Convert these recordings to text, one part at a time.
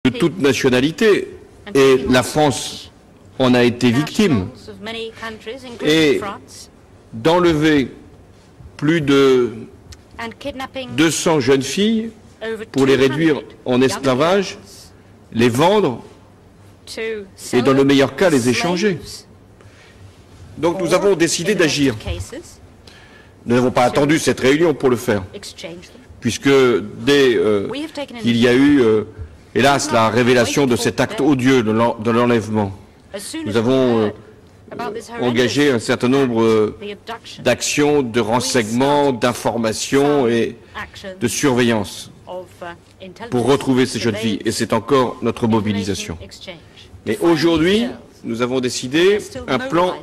de toute nationalité, et la France en a été victime, et d'enlever plus de 200 jeunes filles pour les réduire en esclavage, les vendre et dans le meilleur cas les échanger. Donc nous avons décidé d'agir. Nous n'avons pas attendu cette réunion pour le faire, puisque dès qu'il y a eu, hélas, la révélation de cet acte odieux de l'enlèvement, nous avons engagé un certain nombre d'actions, de renseignements, d'informations et de surveillance pour retrouver ces jeunes filles. Et c'est encore notre mobilisation. Mais aujourd'hui, nous avons décidé un plan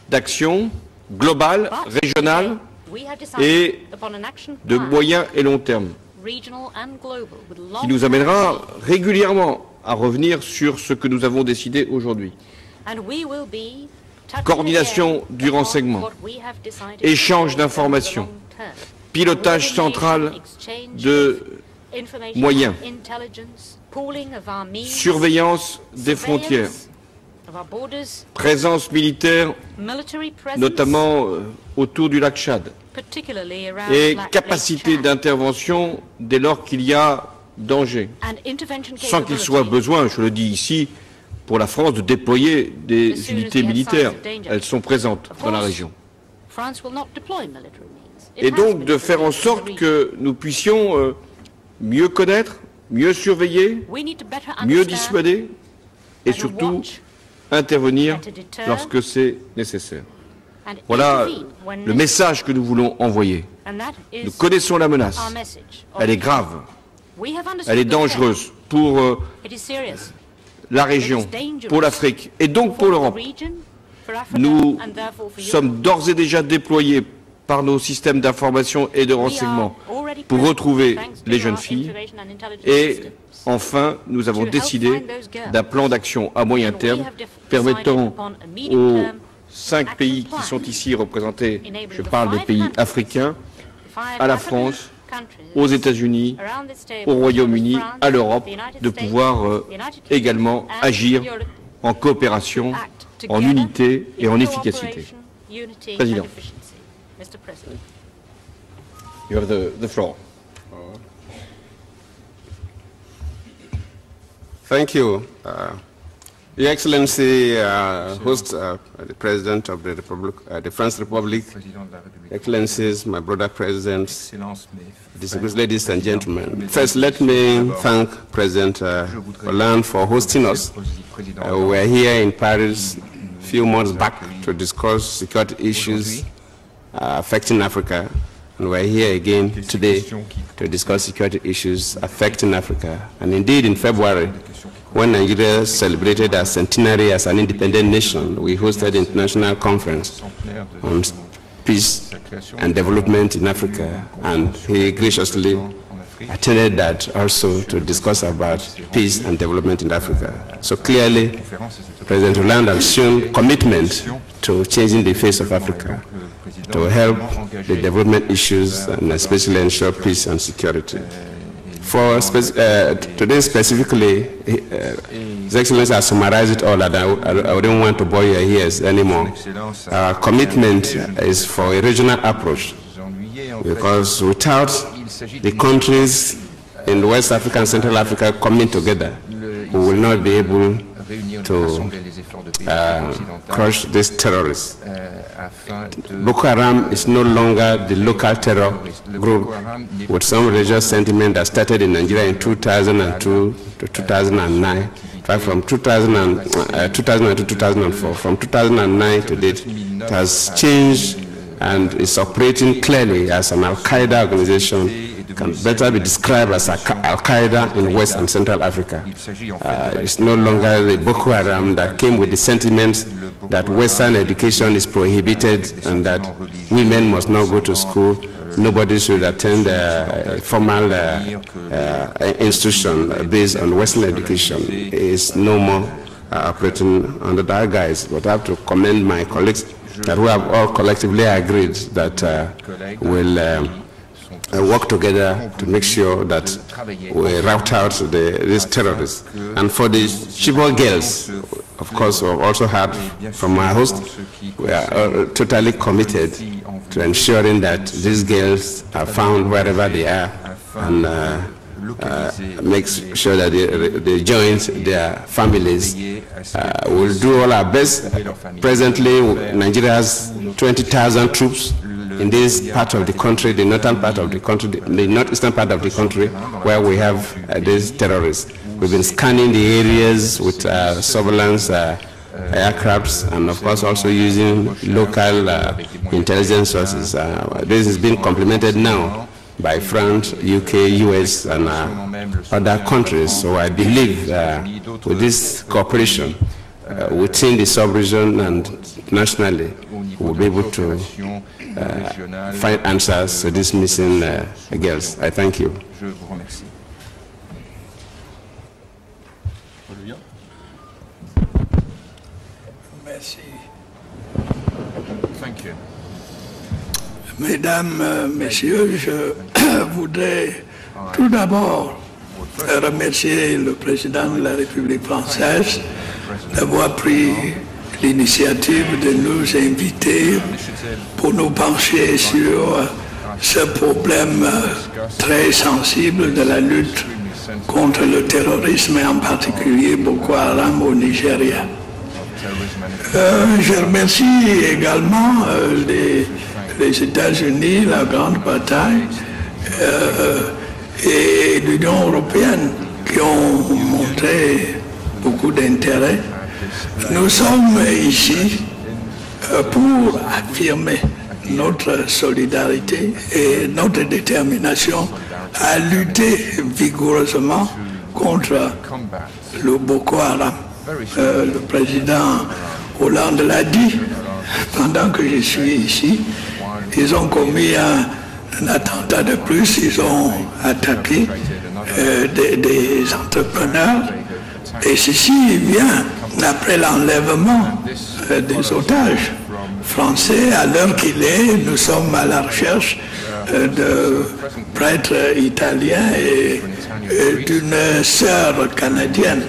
d'action global, régional et de moyen et long terme qui nous amènera régulièrement à revenir sur ce que nous avons décidé aujourd'hui. Coordination du renseignement, échange d'informations, pilotage central de moyens, surveillance des frontières, présence militaire, notamment autour du lac Tchad, et capacité d'intervention dès lors qu'il y a danger, sans qu'il soit besoin, je le dis ici, pour la France de déployer des unités militaires. Elles sont présentes dans la région. Et donc de faire en sorte que nous puissions mieux connaître, mieux surveiller, mieux dissuader et surtout intervenir lorsque c'est nécessaire. Voilà le message que nous voulons envoyer. Nous connaissons la menace. Elle est grave. Elle est dangereuse pour la région, pour l'Afrique et donc pour l'Europe. Nous sommes d'ores et déjà déployés par nos systèmes d'information et de renseignement pour retrouver les jeunes filles. Et enfin, nous avons décidé d'un plan d'action à moyen terme permettant aux 5 pays qui sont ici représentés, je parle des pays africains, à la France, aux États-Unis, au Royaume-Uni, à l'Europe, de pouvoir également agir en coopération, en unité et en efficacité. Président. You have the floor. Thank you. Your Excellency, host, the President of the Republic, the French Republic, Excellencies, my brother presidents, distinguished ladies and gentlemen. First, let me thank President Hollande for hosting us. We were here in Paris a few months back to discuss security issues affecting Africa, and we're here again today to discuss security issues affecting Africa. And indeed, in February, when Nigeria celebrated our centenary as an independent nation, we hosted an international conference on peace and development in Africa, and he graciously attended that also to discuss about peace and development in Africa. So clearly, President Hollande has shown commitment to changing the face of Africa, to help the development issues and especially ensure peace and security. For today specifically, His Excellency has summarized it all, and I wouldn't want to bore your ears anymore. Our commitment is for a regional approach, because without the countries in West Africa and Central Africa coming together, we will not be able to crush these terrorists. Boko Haram is no longer the local terror group with some religious sentiment that started in Nigeria in 2002 to 2009. In fact, from 2002 to 2004, from 2009 to date, it has changed and is operating clearly as an Al-Qaeda organization. It can better be described as Al-Qaeda in West and Central Africa. It's no longer the Boko Haram that came with the sentiments that Western education is prohibited and that women must not go to school, nobody should attend a formal institution based on Western education. It is no more operating under that guise. But I have to commend my colleagues that we have all collectively agreed that will work together to make sure that we rout out these terrorists. And for the Chibok girls, of course, we've also heard from my host, we are totally committed to ensuring that these girls are found wherever they are and makes sure that they join their families. We'll do all our best. Presently, Nigeria has 20,000 troops in this part of the country, the northern part of the country, the northeastern part of the country, where we have these terrorists. We've been scanning the areas with surveillance aircrafts, and of course also using local intelligence sources. This is being complemented now by France, UK, US, and other countries. So I believe with this cooperation within the sub-region and nationally, we'll be able to find answers to these missing girls. I thank you. Merci. Thank you. Mesdames, Messieurs, je voudrais tout d'abord remercier le président de la République française d'avoir pris l'initiative de nous inviter pour nous pencher sur ce problème très sensible de la lutte contre le terrorisme et en particulier Boko Haram au Nigeria. Je remercie également les États-Unis, la grande bataille, et l'Union européenne qui ont montré beaucoup d'intérêt. Nous sommes ici pour affirmer notre solidarité et notre détermination à lutter vigoureusement contre le Boko Haram. Le président Hollande l'a dit pendant que je suis ici. Ils ont commis un attentat de plus, ils ont attaqué des entrepreneurs. Et ceci vient après l'enlèvement des otages français. À l'heure qu'il est, nous sommes à la recherche de prêtres italiens et d'une sœur canadienne.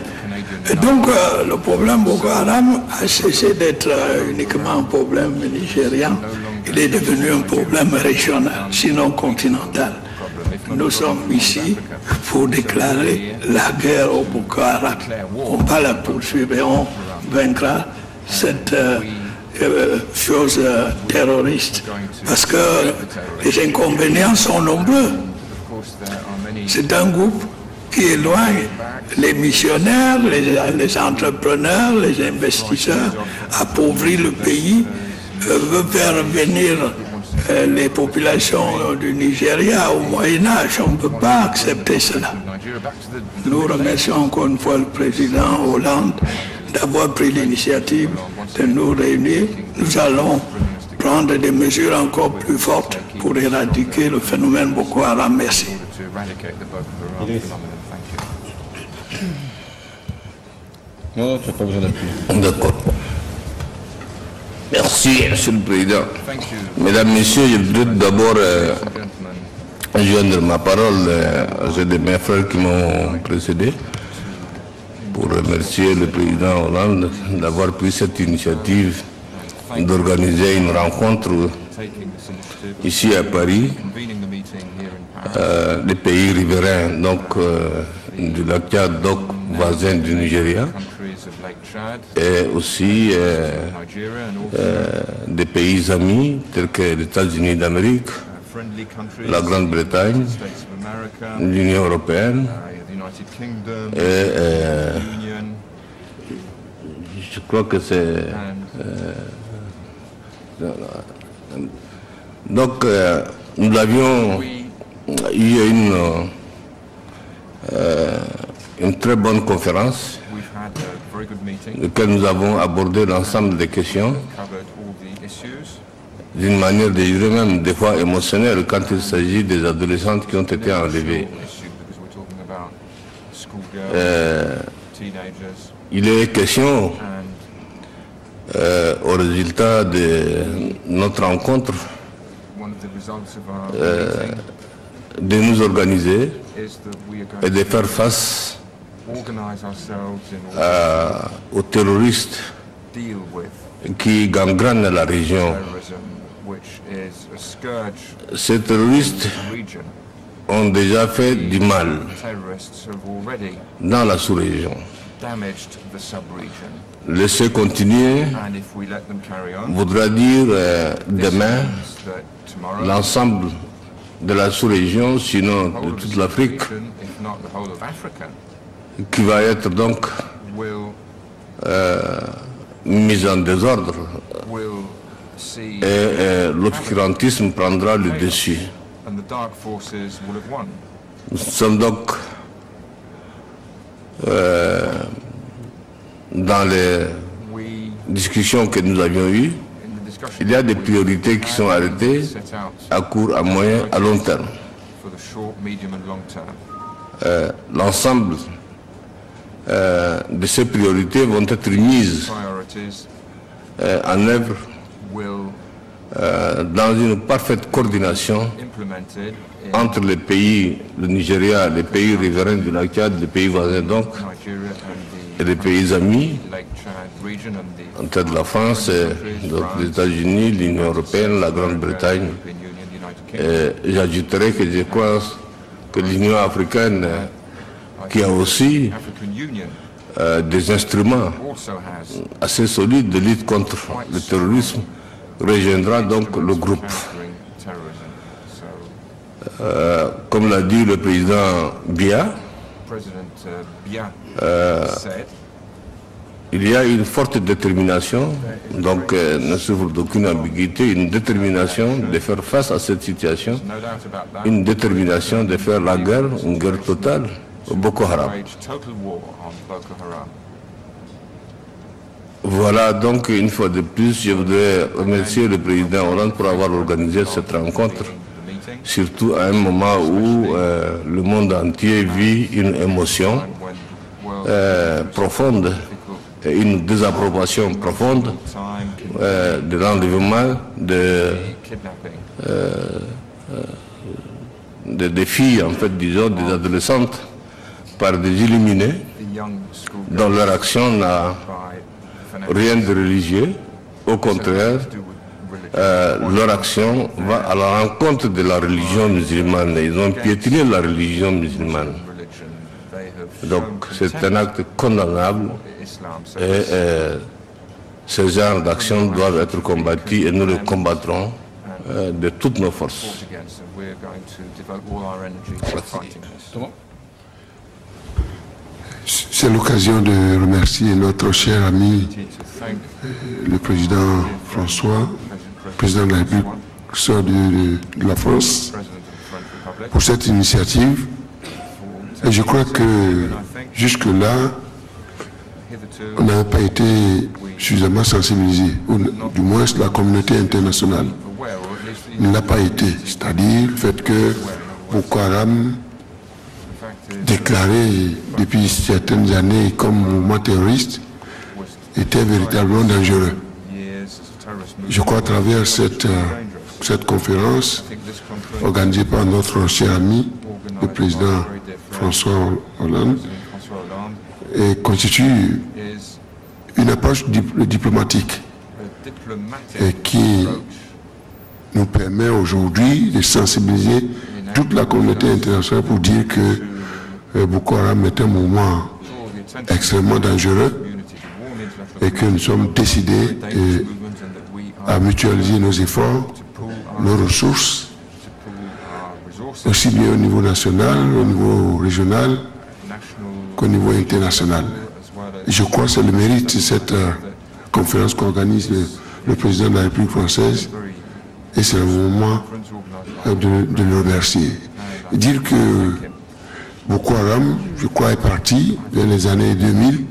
Et donc le problème Boko Haram a cessé d'être uniquement un problème nigérian. Il est devenu un problème régional, sinon continental. Nous sommes ici pour déclarer la guerre au Boko Haram. On va la poursuivre et on vaincra cette chose terroriste. Parce que les inconvénients sont nombreux. C'est un groupe qui éloigne les missionnaires, les entrepreneurs, les investisseurs, appauvrit le pays, veut faire venir les populations du Nigeria au Moyen-Âge. On ne peut pas accepter cela. Nous remercions encore une fois le président Hollande d'avoir pris l'initiative de nous réunir. Nous allons prendre des mesures encore plus fortes pour éradiquer le phénomène Boko Haram. Merci. Non, tu n'as pas besoin d'appuyer. D'accord. Merci, Monsieur le Président. Mesdames, Messieurs, je voudrais d'abord joindre ma parole à ceux de mes frères qui m'ont précédé pour remercier le Président Hollande d'avoir pris cette initiative d'organiser une rencontre ici à Paris des pays riverains, donc du lac Tchad, donc voisin du Nigeria, et aussi des pays amis tels que les États-Unis d'Amérique, la Grande-Bretagne, l'Union européenne, et je crois que c'est... donc nous avions eu une très bonne conférence dans laquelle nous avons abordé l'ensemble des questions d'une manière de dire même des fois émotionnelle quand il s'agit des adolescentes qui ont été enlevées. Il est question au résultat de notre rencontre de nous organiser et de faire face aux terroristes qui gangrènent la région. Ces terroristes ont déjà fait du mal dans la sous-région. Laisser continuer voudra dire demain l'ensemble de la sous-région, sinon de toute l'Afrique, qui va être donc mise en désordre et l'obscurantisme prendra le dessus. Nous sommes donc dans les discussions que nous avions eues. Il y a des priorités qui sont arrêtées à court, à moyen, à long terme. L'ensemble de ces priorités vont être mises en œuvre dans une parfaite coordination entre les pays, le Nigeria, les pays riverains du lac Tchad, les pays voisins donc, et les pays amis, en tête de la France, donc les États-Unis, l'Union européenne, la Grande-Bretagne. J'ajouterai que je crois que l'Union africaine, qui a aussi des instruments assez solides de lutte contre le terrorisme, rejoindra donc le groupe. Comme l'a dit le président Biya, il y a une forte détermination, donc ne souffre d'aucune ambiguïté, une détermination de faire face à cette situation, une détermination de faire la guerre, une guerre totale au Boko Haram. Voilà donc une fois de plus, je voudrais remercier le président Hollande pour avoir organisé cette rencontre, surtout à un moment où le monde entier vit une émotion profonde, une désapprobation profonde de l'enlèvement des filles, en fait, disons, des adolescentes, par des illuminés, dont leur action n'a rien de religieux. Au contraire, leur action va à la rencontre de la religion musulmane. Ils ont piétiné la religion musulmane. Donc c'est un acte condamnable et ce genre d'actions doivent être combattus et nous les combattrons de toutes nos forces. C'est l'occasion de remercier notre cher ami, le président François, président de la République de la France, pour cette initiative. Et je crois que jusque-là, on n'a pas été suffisamment sensibilisé, ou du moins la communauté internationale ne l'a pas été. C'est-à-dire le fait que Boko Haram, déclaré depuis certaines années comme mouvement terroriste, était véritablement dangereux. Je crois à travers cette conférence organisée par notre cher ami, le président François Hollande, et constitue une approche diplomatique et qui nous permet aujourd'hui de sensibiliser toute la communauté internationale pour dire que Boko Haram est un mouvement extrêmement dangereux et que nous sommes décidés à mutualiser nos efforts, nos ressources, aussi bien au niveau national, au niveau régional qu'au niveau international. Et je crois que c'est le mérite de cette conférence qu'organise le président de la République française et c'est le moment de le remercier. Et dire que Boko Haram, je crois, est parti dans les années 2000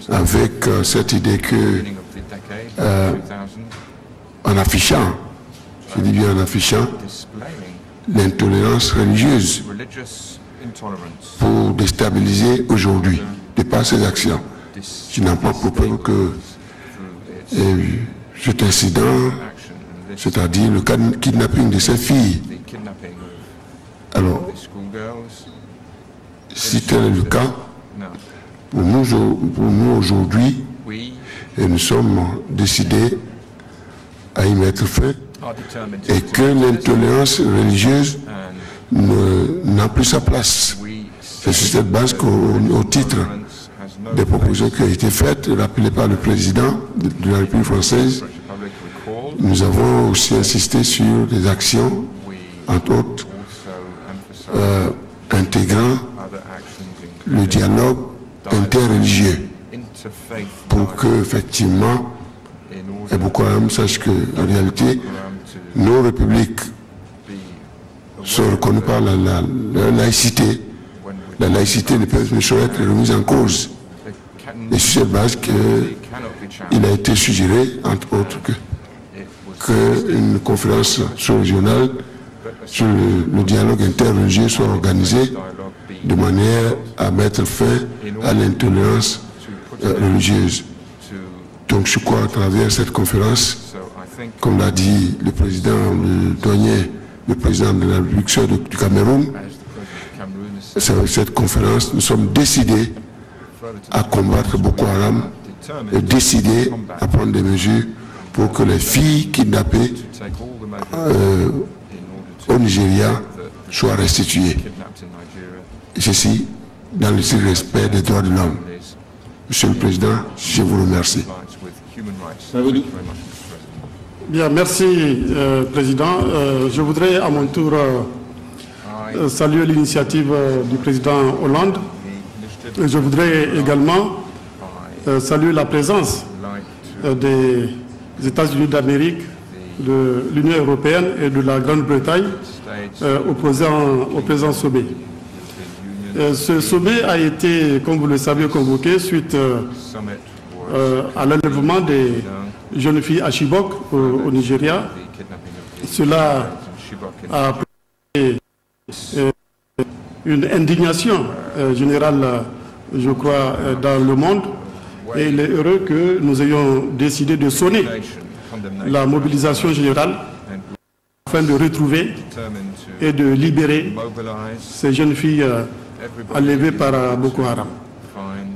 avec cette idée que en affichant, je dis bien en affichant, l'intolérance religieuse pour déstabiliser aujourd'hui, de par ses actions. Je n'en pas pour preuve que cet incident, c'est-à-dire le kidnapping de cette fille, Alors, si tel est le cas, pour nous aujourd'hui, et nous sommes décidés à y mettre fin et que l'intolérance religieuse n'a plus sa place. C'est sur cette base qu'au titre des propositions qui ont été faites, rappelées par le président de la République française, nous avons aussi insisté sur des actions, entre autres, intégrant le dialogue interreligieux pour que, effectivement, et Boko Haram sache qu'en réalité, nos républiques sont reconnues par la laïcité. La laïcité ne saurait être remise en cause. Et sur cette base qu'il a été suggéré, entre autres, qu'une conférence sous-régionale sur le dialogue interreligieux soit organisée de manière à mettre fin à l'intolérance religieuse. Donc je crois à travers cette conférence, comme l'a dit le président le président de la République du Cameroun, cette conférence, nous sommes décidés à combattre Boko Haram et décidés à prendre des mesures pour que les filles kidnappées au Nigeria soient restituées. Et ceci dans le strict respect des droits de l'homme. Monsieur le Président, je vous remercie. Bien, merci, Président. Je voudrais à mon tour saluer l'initiative du Président Hollande. Et je voudrais également saluer la présence des États-Unis d'Amérique, de l'Union européenne et de la Grande-Bretagne au présent sommet. Ce sommet a été, comme vous le savez, convoqué suite à l'enlèvement des jeunes filles à Chibok au Nigeria. Cela a provoqué une indignation générale, je crois, dans le monde. Et il est heureux que nous ayons décidé de sonner la mobilisation générale afin de retrouver et de libérer ces jeunes filles enlevées par Boko Haram.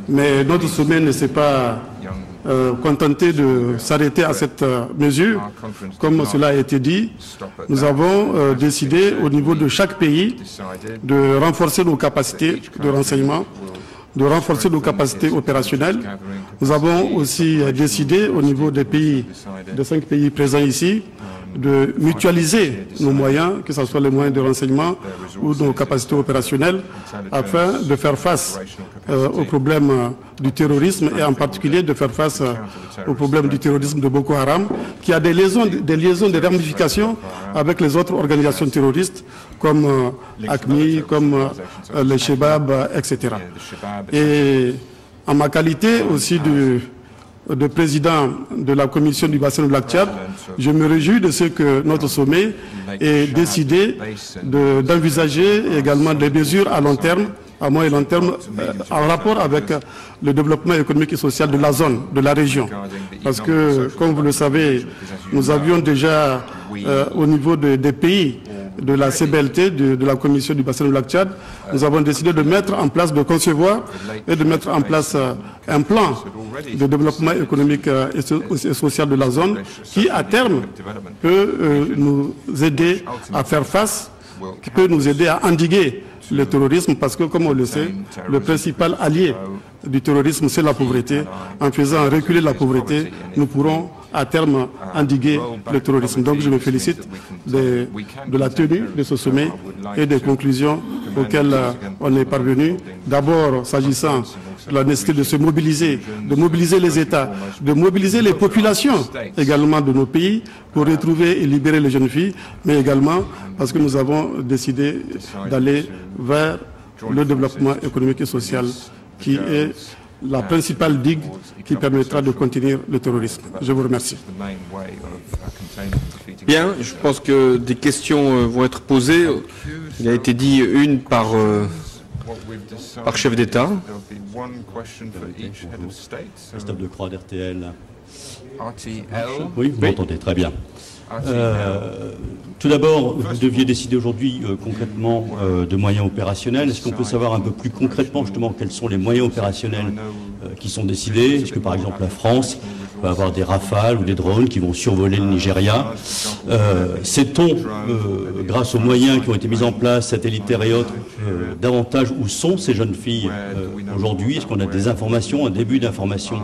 Mais notre sommet ne s'est pas contenté de s'arrêter à cette mesure. Comme cela a été dit, nous avons décidé au niveau de chaque pays de renforcer nos capacités de renseignement, de renforcer nos capacités opérationnelles. Nous avons aussi décidé au niveau des pays, des 5 pays présents ici, de mutualiser nos moyens, que ce soit les moyens de renseignement ou nos capacités opérationnelles, afin de faire face au problème du terrorisme et en particulier de faire face au problème du terrorisme de Boko Haram, qui a des liaisons, des ramifications avec les autres organisations terroristes comme ACMI, comme les Shebab, etc. Et en ma qualité aussi de président de la commission du bassin du lac Tchad, je me réjouis de ce que notre sommet ait décidé d'envisager également des mesures à long terme, à moyen et long terme, en rapport avec le développement économique et social de la zone, de la région. Parce que, comme vous le savez, nous avions déjà au niveau des pays de la CBLT, de la commission du bassin du lac Tchad, nous avons décidé de mettre en place, de concevoir et de mettre en place un plan de développement économique et social de la zone qui, à terme, peut nous aider à faire face, qui peut nous aider à endiguer le terrorisme, parce que, comme on le sait, le principal allié du terrorisme, c'est la pauvreté. En faisant reculer la pauvreté, nous pourrons à terme endiguer le terrorisme. Donc je me félicite de la tenue de ce sommet et des conclusions auxquelles on est parvenu. D'abord, s'agissant de la nécessité de se mobiliser, de mobiliser les États, de mobiliser les populations également de nos pays pour retrouver et libérer les jeunes filles, mais également parce que nous avons décidé d'aller vers le développement économique et social qui est la principale digue qui permettra de contenir le terrorisme. Je vous remercie. Bien, je pense que des questions vont être posées. Il a été dit une par chef d'État. Christophe Decroix d'RTL. Oui, vous m'entendez très bien. Tout d'abord, vous deviez décider aujourd'hui concrètement de moyens opérationnels. Est-ce qu'on peut savoir un peu plus concrètement justement quels sont les moyens opérationnels qui sont décidés? Est-ce que par exemple la France va avoir des rafales ou des drones qui vont survoler le Nigeria? Sait-on, grâce aux moyens qui ont été mis en place, satellitaires et autres, davantage où sont ces jeunes filles aujourd'hui? Est-ce qu'on a des informations, un début d'informations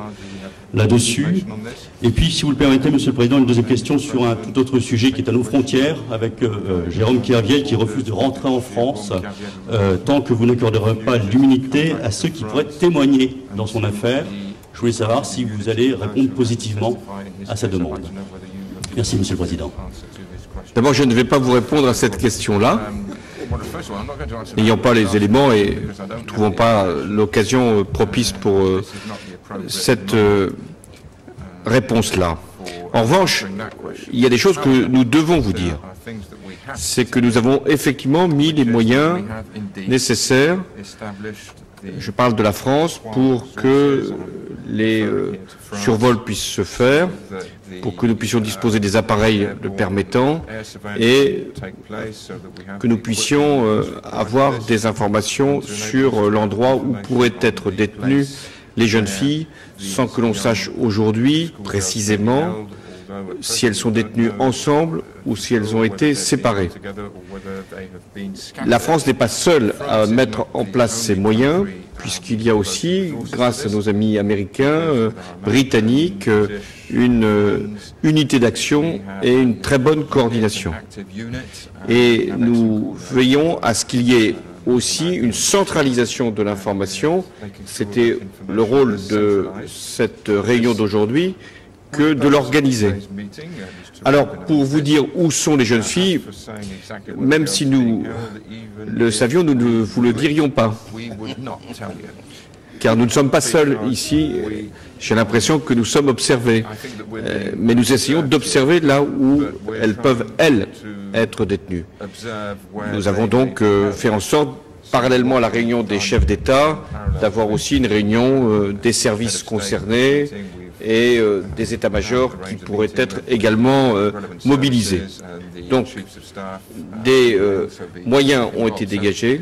là-dessus? Et puis, si vous le permettez, Monsieur le Président, une deuxième question sur un tout autre sujet qui est à nos frontières, avec Jérôme Kerviel qui refuse de rentrer en France tant que vous n'accorderez pas l'immunité à ceux qui pourraient témoigner dans son affaire. Je voulais savoir si vous allez répondre positivement à sa demande. Merci, Monsieur le Président. D'abord, je ne vais pas vous répondre à cette question-là, n'ayant pas les éléments et ne trouvant pas l'occasion propice pour cette réponse-là. En revanche, il y a des choses que nous devons vous dire. C'est que nous avons effectivement mis les moyens nécessaires, je parle de la France, pour que les survols puissent se faire, pour que nous puissions disposer des appareils le permettant et que nous puissions avoir des informations sur l'endroit où pourraient être détenues les jeunes filles, sans que l'on sache aujourd'hui précisément si elles sont détenues ensemble ou si elles ont été séparées. La France n'est pas seule à mettre en place ces moyens, puisqu'il y a aussi, grâce à nos amis américains, britanniques, une unité d'action et une très bonne coordination. Et nous veillons à ce qu'il y ait aussi une centralisation de l'information. C'était le rôle de cette réunion d'aujourd'hui que de l'organiser. Alors, pour vous dire où sont les jeunes filles, même si nous le savions, nous ne vous le dirions pas. Car nous ne sommes pas seuls ici. J'ai l'impression que nous sommes observés. Mais nous essayons d'observer là où elles peuvent, elles, être détenues. Nous avons donc fait en sorte, parallèlement à la réunion des chefs d'État, d'avoir aussi une réunion des services concernés et des états-majors qui pourraient être également mobilisés. Donc, des moyens ont été dégagés,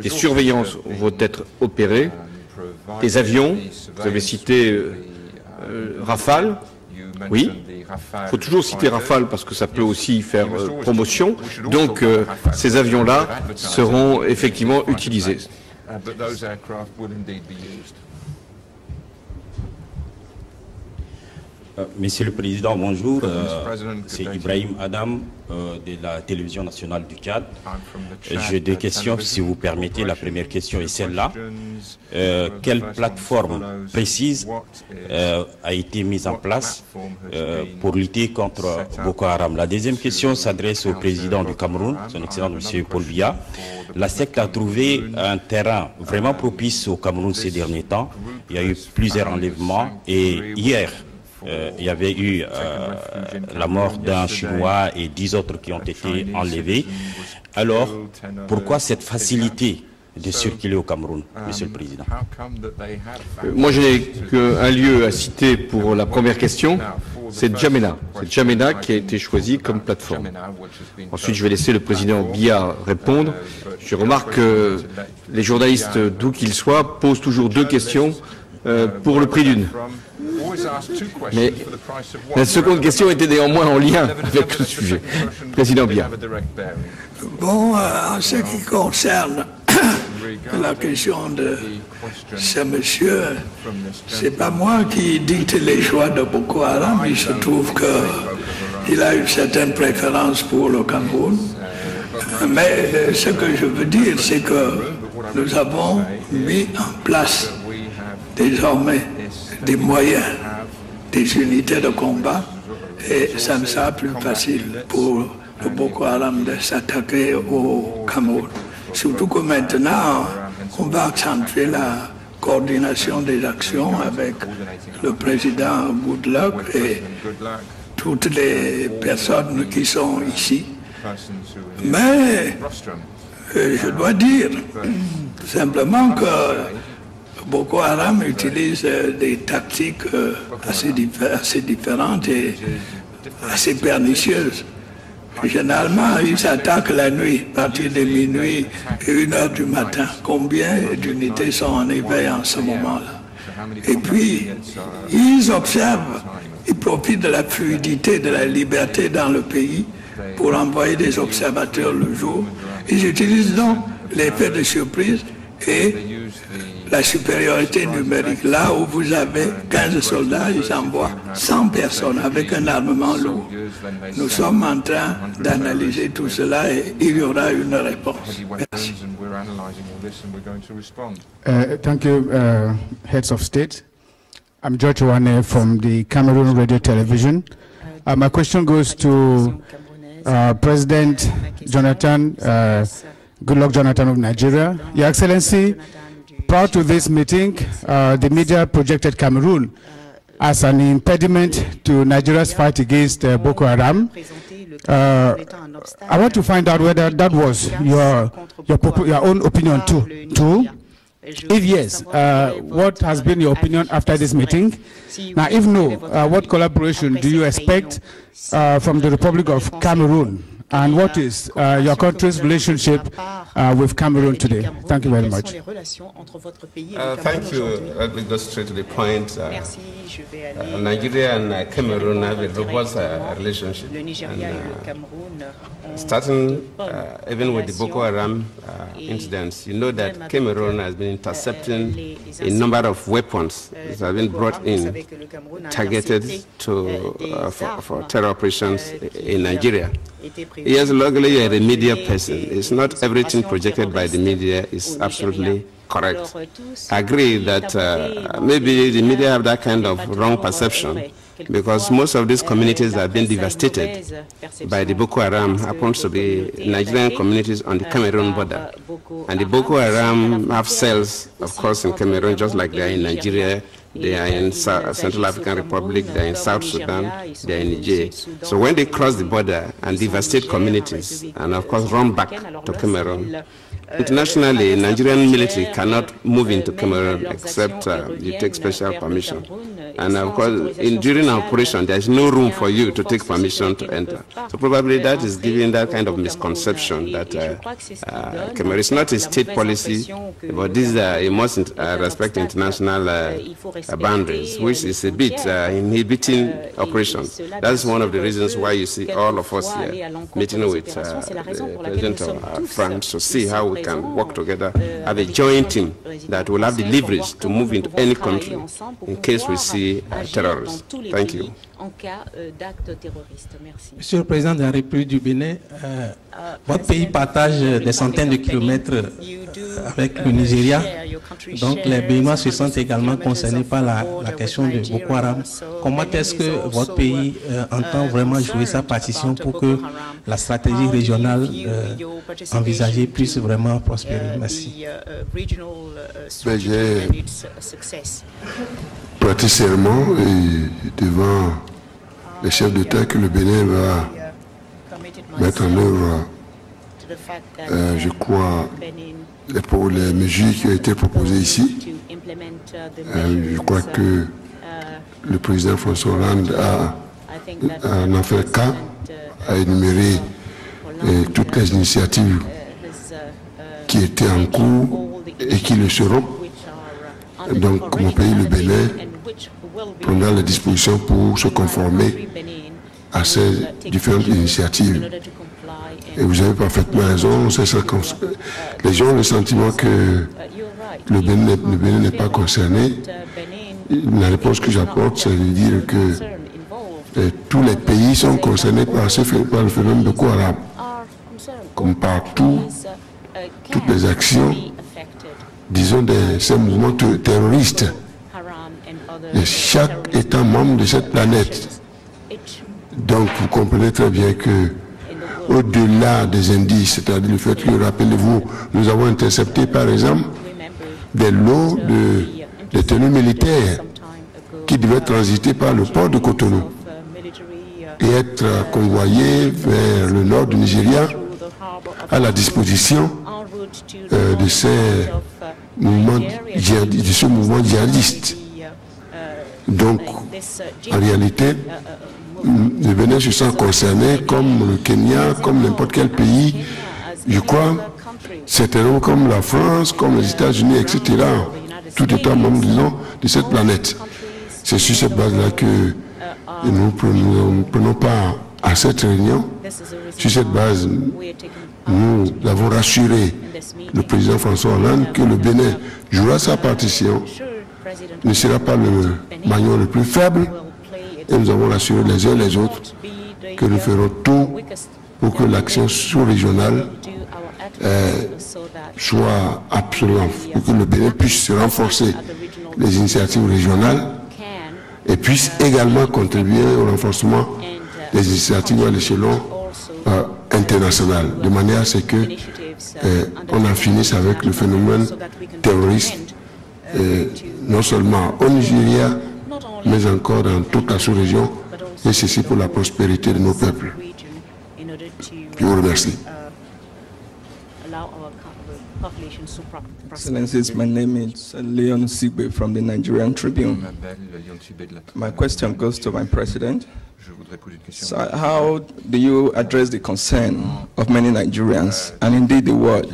des surveillances vont être opérées, des avions, vous avez cité Rafale, oui, il faut toujours citer Rafale parce que ça peut aussi faire promotion, donc ces avions-là seront effectivement utilisés. Monsieur le Président, bonjour. C'est Ibrahim Adam de la télévision nationale du Tchad. J'ai deux questions, si vous permettez. La première question est celle-là. Quelle plateforme précise a été mise en place pour lutter contre Boko Haram? La deuxième question s'adresse au président du Cameroun, son Excellence M. Paul Biya. La secte a trouvé un terrain vraiment propice au Cameroun ces derniers temps. Il y a eu plusieurs enlèvements et hier, il y avait eu la mort d'un Chinois et 10 autres qui ont été enlevés. Alors, pourquoi cette facilité de circuler au Cameroun, Monsieur le Président? Moi, je n'ai qu'un lieu à citer pour la première question, c'est Djamena. C'est Djamena qui a été choisi comme plateforme. Ensuite, je vais laisser le président Biya répondre. Je remarque que les journalistes, d'où qu'ils soient, posent toujours deux questions pour le prix d'une. Mais la seconde question était néanmoins en lien avec le sujet. Président Biya. Bon, en ce qui concerne la question de ce monsieur, c'est pas moi qui dicte les choix de Boko Haram. Il se trouve qu'il a une certaine préférence pour le Cameroun. Mais ce que je veux dire, c'est que nous avons mis en place désormais des moyens, des unités de combat, et ça ne sera plus facile pour le Boko Haram de s'attaquer au Cameroun. Surtout que maintenant, on va accentuer la coordination des actions avec le président Goodluck et toutes les personnes qui sont ici. Mais je dois dire simplement que Boko Haram utilise des tactiques assez différentes et assez pernicieuses. Généralement, ils s'attaquent la nuit, à partir de minuit et 1 heure du matin. Combien d'unités sont en éveil en ce moment-là? Et puis, ils observent, ils profitent de la fluidité, de la liberté dans le pays pour envoyer des observateurs le jour. Ils utilisent donc l'effet de surprise et la supériorité numérique. Là où vous avez 15 soldats, ils envoient 100 personnes avec un armement lourd. Nous sommes en train d'analyser tout cela et il y aura une réponse. Merci. Thank you, Heads of State. I'm George Wane from the Cameroon Radio Television. My question goes to President Jonathan, Goodluck Jonathan of Nigeria. Your Excellency, prior to this meeting, the media projected Cameroon as an impediment to Nigeria's fight against Boko Haram. I want to find out whether that was your own opinion too. If yes, what has been your opinion after this meeting? Now, if no, what collaboration do you expect from the Republic of Cameroon? And what is your country's relationship with Cameroon today? Thank you very much. Thank you. Let me go straight to the point. Nigeria and Cameroon have a robust relationship. Starting even with the Boko Haram incidents, you know that Cameroon has been intercepting a number of weapons that have been brought in, targeted to, for terror operations in Nigeria. Yes, luckily you're a media person. It's not everything projected by the media is absolutely correct. I agree that maybe the media have that kind of wrong perception, because most of these communities have been devastated by the Boko Haram happens to be Nigerian communities on the Cameroon border. And the Boko Haram have cells, of course, in Cameroon, just like they are in Nigeria. They are in Central African Republic, they are in South Sudan, they are in Niger. So when they cross the border and devastate communities, and of course run back to Cameroon, internationally, Nigerian military cannot move into Cameroon except you take special permission. And of course, during our operation, there is no room for you to take permission to enter. So probably that is giving that kind of misconception that Cameroon is not a state policy, but these you must respect international boundaries, which is a bit inhibiting operations. That's one of the reasons why you see all of us here meeting with the President of France to see how we can work together, have a joint team that will have the leverage to move into any country in case we see terrorists. Thank you. Monsieur le Président de la République du Bénin, votre pays partage des centaines de kilomètres avec le Nigeria. Donc les Béninois se sentent également concernés par la question de Boko Haram. Comment est-ce que votre pays entend vraiment jouer sa partition pour que la stratégie régionale envisagée puisse vraiment prospérer? Merci. J'ai prêté serment devant les chefs d'État que le Bénin va mettre en œuvre, je crois, les mesures qui ont été proposées ici. Je crois que le président François Hollande en fait cas, a énuméré toutes les initiatives qui étaient en cours et qui le seront. Donc mon pays, le Bénin, prendra les dispositions pour se conformer à ces différentes initiatives. Et vous avez parfaitement raison, les gens ont le sentiment que le Bénin n'est pas concerné. La réponse que j'apporte, c'est de dire que tous les pays sont concernés par le phénomène de Boko Haram. Comme partout, toutes les actions, disons, de ces mouvements terroristes, de chaque État membre de cette planète. Donc vous comprenez très bien que au-delà des indices, c'est-à-dire le fait que, rappelez-vous, nous avons intercepté par exemple des lots de tenues militaires qui devaient transiter par le port de Cotonou et être convoyés vers le nord du Nigeria à la disposition de ce mouvement djihadiste. Donc, en réalité, le Bénin se sent concerné comme le Kenya, comme n'importe quel pays, je crois, certainement comme la France, comme les États-Unis, etc. Tout État membre, disons, de cette planète. C'est sur cette base-là que nous prenons part à cette réunion. Sur cette base, nous avons rassuré le président François Hollande que le Bénin jouera sa partition, ne sera pas le maillon le plus faible, et nous avons rassuré les uns les autres que nous ferons tout pour que l'action sous-régionale soit absolument, pour que le Bénin puisse se renforcer les initiatives régionales et puisse également contribuer au renforcement des initiatives à l'échelon international, de manière à ce que on en finisse avec le phénomène terroriste, non seulement au Nigeria, mais encore dans toute la sous-région, et ceci pour la prospérité de nos peuples. Je vous remercie. Excellencies, my name is Leon Sigbe from the Nigerian Tribune. My question goes to my president. So how do you address the concern of many Nigerians, and indeed the world,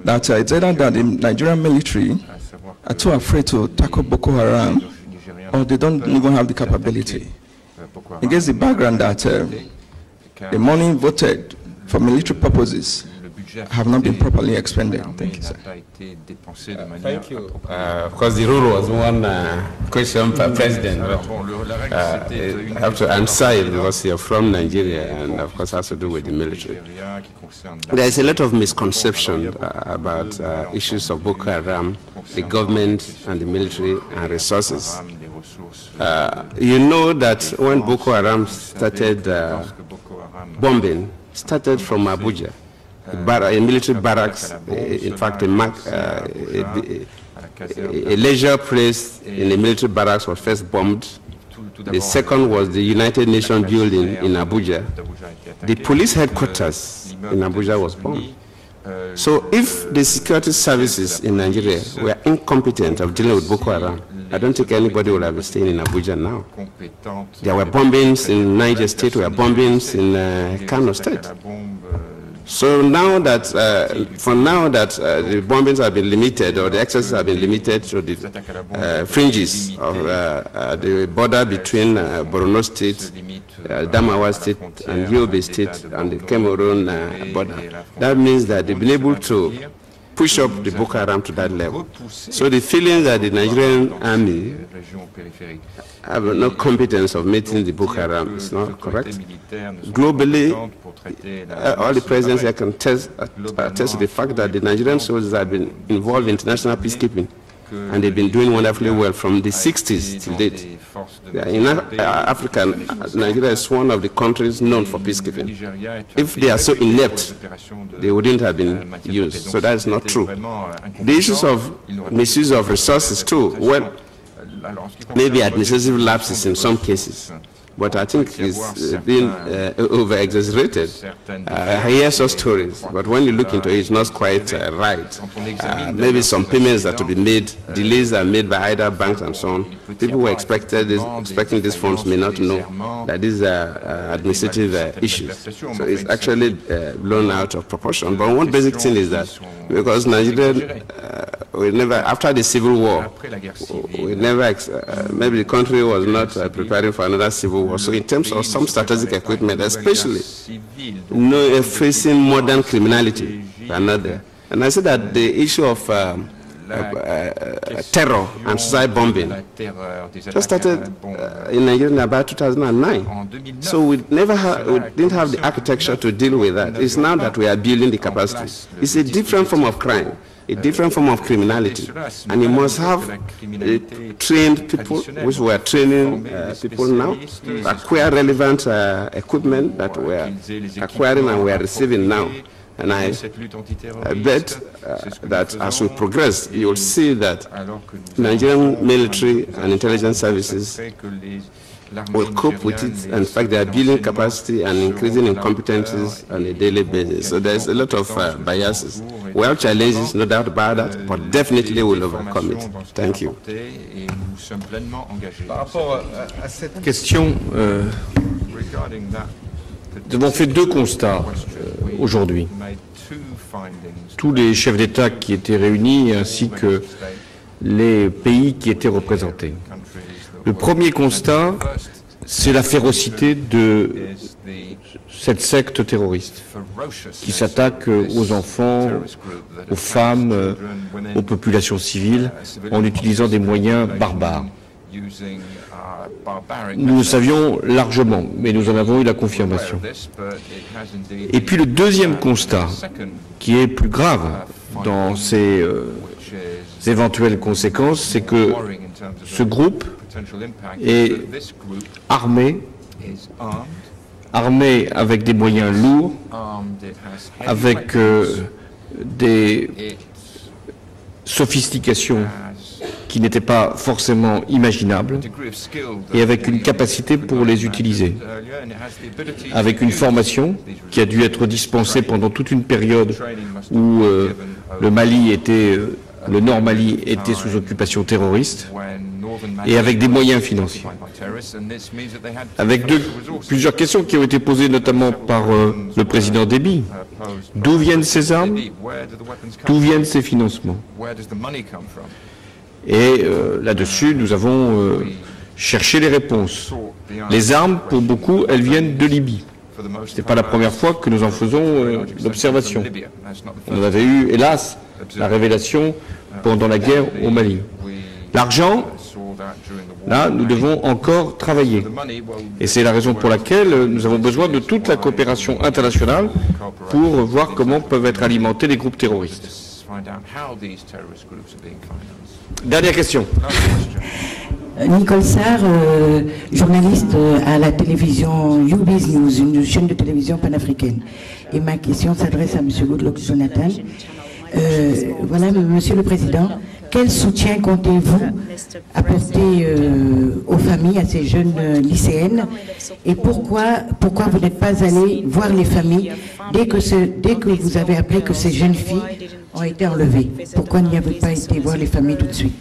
that it's either that the Nigerian military are too afraid to tackle Boko Haram, or they don't even have the capability? Against the background that the money voted for military purposes have not been properly expended. Thank you, sir. Thank you. Of course, the rule was one question per president. I have to answer it because you're from Nigeria, and of course has to do with the military. There is a lot of misconception about issues of Boko Haram, the government and the military and resources. You know that when Boko Haram started bombing, started from Abuja. A military barracks, in fact, a leisure place in a military barracks was first bombed. The second was the United Nations building in Abuja. The police headquarters in Abuja was bombed. So if the security services in Nigeria were incompetent of dealing with Boko Haram, I don't think anybody would have been staying in Abuja now. There were bombings in Niger State, there were bombings in Kano State. So now that, for now that the bombings have been limited, or the excesses have been limited to the fringes of the border between Borno State, Adamawa State, and Yobe State, and the Cameroon border, that means that they've been able to push up the Boko Haram to that level. So the feeling that the Nigerian army have no competence of meeting the Boko Haram is not correct. Globally, all the presidents here can attest to the fact that the Nigerian soldiers have been involved in international peacekeeping, and they've been doing wonderfully well from the 60s to date. In Africa, Nigeria is one of the countries known for peacekeeping. If they are so inept, they wouldn't have been used. So that is not true. The issues of misuse of resources too, well, maybe administrative lapses in some cases, but I think it's been over-exaggerated. I hear such stories, but when you look into it, it's not quite right. Maybe some payments that to be made, delays are made by either banks and so on. People who expecting these funds may not know that these are administrative issues. So it's actually blown out of proportion. But one basic thing is that because Nigeria, we never, after the Civil War, we never, maybe the country was not preparing for another civil war. So in terms of some strategic equipment, especially facing modern criminality, are not there. And I said that the issue of terror and suicide bombing just started in Nigeria in about 2009. So we didn't have the architecture to deal with that. It's now that we are building the capacity. It's a different form of crime, a different form of criminality, and you must have trained people, which we are training people now, acquire relevant equipment that we are acquiring and we are receiving now. And I bet that as we progress, you will see that Nigerian military and intelligence services will cope with it. In fact, they are building capacity and increasing in competencies on a daily basis. So there's a lot of biases. We have challenges, no doubt about that, but definitely we'll overcome it. Thank you. Par rapport à cette question, nous avons fait deux constats aujourd'hui. Tous les chefs d'État qui étaient réunis ainsi que les pays qui étaient représentés. Le premier constat, c'est la férocité de cette secte terroriste qui s'attaque aux enfants, aux femmes, aux populations civiles en utilisant des moyens barbares. Nous le savions largement, mais nous en avons eu la confirmation. Et puis le deuxième constat, qui est plus grave dans ses éventuelles conséquences, c'est que ce groupe est armé avec des moyens lourds, avec des sophistications qui n'étaient pas forcément imaginables, et avec une capacité pour les utiliser, avec une formation qui a dû être dispensée pendant toute une période où le Nord Mali était sous occupation terroriste, et avec des moyens financiers. Avec plusieurs questions qui ont été posées notamment par le président Déby. D'où viennent ces armes? D'où viennent ces financements? Et là-dessus, nous avons cherché les réponses. Les armes, pour beaucoup, elles viennent de Libye. Ce n'est pas la première fois que nous en faisons l'observation. On avait eu, hélas, la révélation pendant la guerre au Mali. L'argent, là, nous devons encore travailler. Et c'est la raison pour laquelle nous avons besoin de toute la coopération internationale pour voir comment peuvent être alimentés les groupes terroristes. Dernière question. Nicole Sarr, journaliste à la télévision UBiz News, une chaîne de télévision panafricaine. Et ma question s'adresse à M. Goodluck Jonathan. Voilà, Monsieur le Président, quel soutien comptez-vous apporter aux familles, à ces jeunes lycéennes, et pourquoi vous n'êtes pas allé voir les familles dès que vous avez appris que ces jeunes filles ont été enlevées? Pourquoi n'y avez-vous pas été voir les familles tout de suite?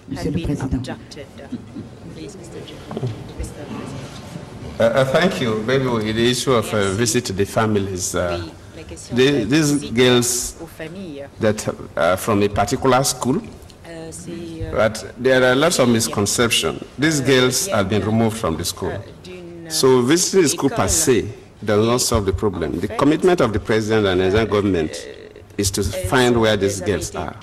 Monsieur le Président. Thank you. Maybe the issue of visit the families. These girls that are from a particular school, but there are lots of misconceptions. These girls have been removed from the school. So visiting the school per se does not solve the problem. The commitment of the President and the Nigerian government is to find where these girls are.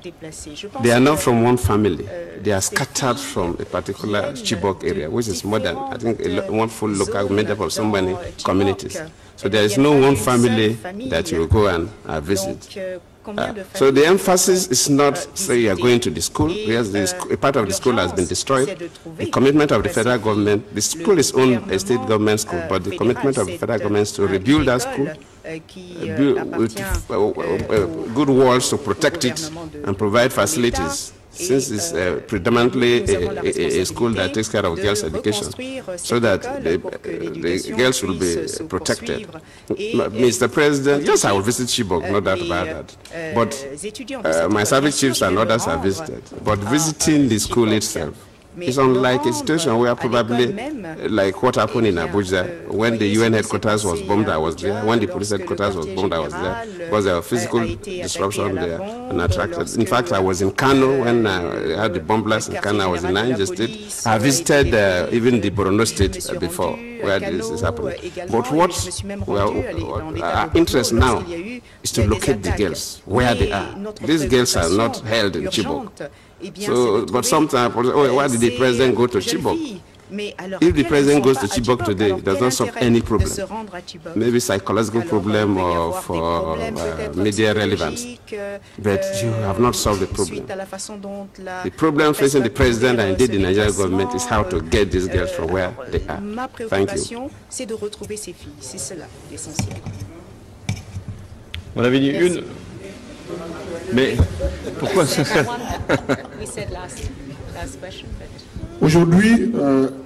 They are not from one family. They are scattered from a particular Chibok area, which is more than, I think, one full local made up of so many communities. So there is no one family that you will go and visit. So the emphasis is not, say, you are going to the school. Yes, a part of the school has been destroyed. The commitment of the federal government, the school is owned a state government school, but the commitment of the federal government is to rebuild that school, build with good walls to protect it and provide facilities, since it's predominantly a school that takes care of girls' education, so that the girls will be protected. Mr. President, yes, I will visit Chibok, no doubt about that. But my service chiefs and others have visited. But visiting the school itself is unlike a situation where probably, like what happened in Abuja, when the UN headquarters was bombed, I was there. When the police headquarters was bombed, I was there. Because there was physical disruption there and attracted. In fact, I was in Kano when I had the bomb blast in Kano. I was in Niger State. I visited even the Borno State before, where this is happening. But what our interest now is to locate the girls, where they are. These girls are not held in Chibok. So, but sometimes, why did the president go to Chibok? If the president goes to Chibok today, it does not solve any problem. Maybe psychological problem or for media relevance. But you have not solved the problem. The problem facing the president and indeed the Nigerian government is how to get these girls from where they are. Thank you. On avait dit une. Mais pourquoi ça Aujourd'hui,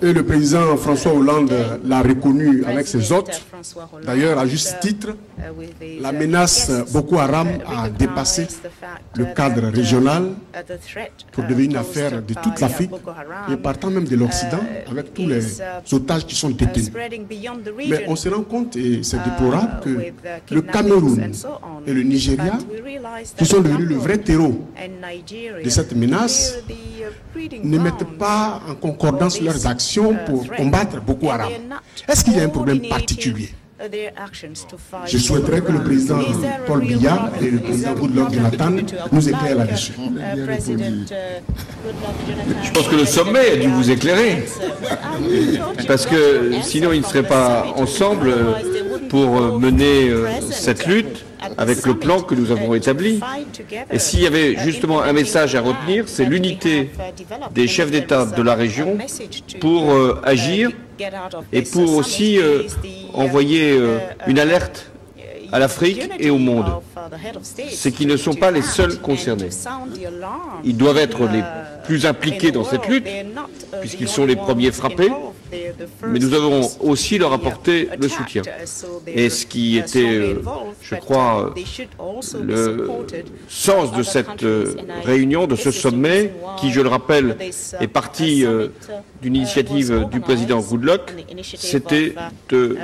et le président François Hollande l'a reconnu avec ses hôtes, d'ailleurs à juste titre, la menace Boko Haram a dépassé le cadre régional pour devenir une affaire de toute l'Afrique et partant même de l'Occident avec tous les otages qui sont détenus. Mais on se rend compte, et c'est déplorable, que le Cameroun et le Nigeria, qui sont devenus le vrai terreau de cette menace, ne mettent pas en concordance leurs actions pour combattre Boko Haram. Est-ce qu'il y a un problème particulier? Je souhaiterais que le président Paul Biya et le président Goodluck Jonathan nous éclairent là-dessus. Je pense que le sommet a dû vous éclairer, parce que sinon ils ne seraient pas ensemble pour mener cette lutte avec le plan que nous avons établi. Et s'il y avait justement un message à retenir, c'est l'unité des chefs d'État de la région pour agir et pour aussi envoyer une alerte à l'Afrique et au monde. C'est qu'ils ne sont pas les seuls concernés. Ils doivent être les plus impliqués dans cette lutte, puisqu'ils sont les premiers frappés, mais nous devons aussi leur apporter le soutien. Et ce qui était, je crois, le sens de cette réunion, de ce sommet, qui, je le rappelle, est parti d'une initiative du président Goodluck, c'était de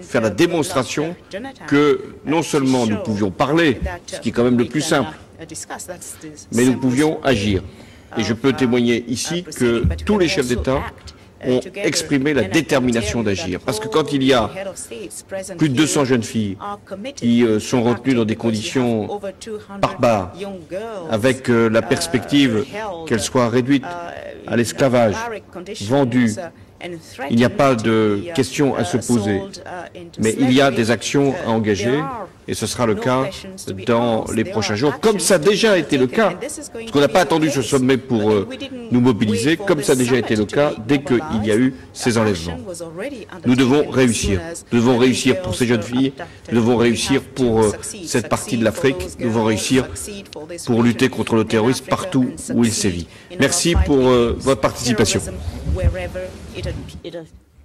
faire la démonstration que non seulement nous pouvions parler, ce qui est quand même le plus simple, mais nous pouvions agir. Et je peux témoigner ici que tous les chefs d'État ont exprimé la détermination d'agir. Parce que quand il y a plus de 200 jeunes filles qui sont retenues dans des conditions barbares, avec la perspective qu'elles soient réduites à l'esclavage, vendues, il n'y a pas de questions à se poser, mais il y a des actions à engager, et ce sera le cas dans les prochains jours, comme ça a déjà été le cas, parce qu'on n'a pas attendu ce sommet pour nous mobiliser, comme ça a déjà été le cas dès qu'il y a eu ces enlèvements. Nous devons réussir. Nous devons réussir pour ces jeunes filles, nous devons réussir pour cette partie de l'Afrique, nous devons réussir pour lutter contre le terrorisme partout où il sévit. Merci pour votre participation. Wherever it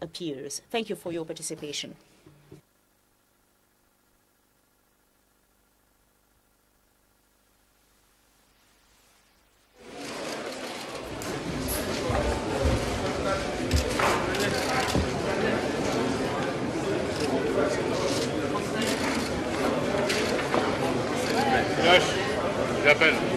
appears. Thank you for your participation. J'appelle.